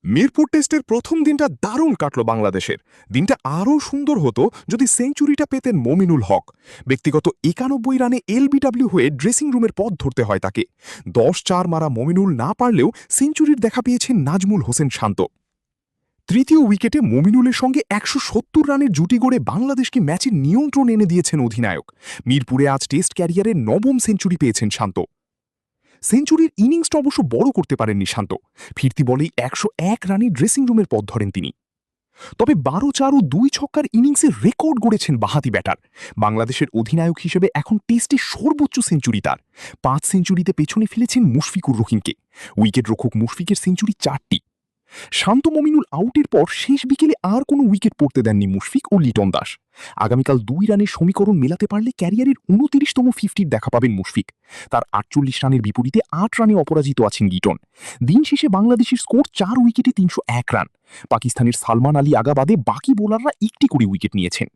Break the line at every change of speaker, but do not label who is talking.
মিরপুর টেস্টের প্রথম দিনটা দারুণ কাটল বাংলাদেশের। দিনটা আরও সুন্দর হতো যদি সেঞ্চুরিটা পেতেন মমিনুল হক। ব্যক্তিগত ৯১ রানে এলবিডব্লিউ হয়ে ড্রেসিং রুমের পথ ধরতে হয় তাকে। ১০-৪ মারা মমিনুল না পারলেও সেঞ্চুরির দেখা পেয়েছেন নাজমুল হোসেন শান্ত। তৃতীয় উইকেটে মমিনুলের সঙ্গে ১৭০ রানের জুটি গড়ে বাংলাদেশকে ম্যাচের নিয়ন্ত্রণ এনে দিয়েছেন অধিনায়ক। মিরপুরে আজ টেস্ট ক্যারিয়ারের নবম সেঞ্চুরি পেয়েছেন শান্ত। সেঞ্চুরির ইনিংসটা অবশ্য বড় করতে পারেননি শান্ত। ফিরতি বলেই ১০১ রানে ড্রেসিং রুমের পথ ধরেন তিনি। তবে ১২-৪ ও ২ ছক্কার ইনিংসে রেকর্ড গড়েছেন বাঁহাতি ব্যাটার। বাংলাদেশের অধিনায়ক হিসেবে এখন টেস্টে সর্বোচ্চ সেঞ্চুরি তার। ৫ সেঞ্চুরিতে পেছনে ফেলেছেন মুশফিকুর রহিমকে। উইকেট রক্ষক মুশফিকের সেঞ্চুরি ৪টি। শান্ত মমিনুল আউটের পর শেষ বিকেলে আর কোনো উইকেট পড়তে দেননি মুশফিক ও লিটন দাস। আগামীকাল ২ রানের সমীকরণ মেলাতে পারলে ক্যারিয়ারের ২৯তম 50-র দেখা পাবেন মুশফিক। তার ৪৮ রানের বিপরীতে ৮ রানে অপরাজিত আছেন লিটন। দিন শেষে বাংলাদেশের স্কোর ৪ উইকেটে ৩০১ রান। পাকিস্তানের সালমান আলী আগা বাদে বাকি বোলাররা একটি করে উইকেট নিয়েছেন।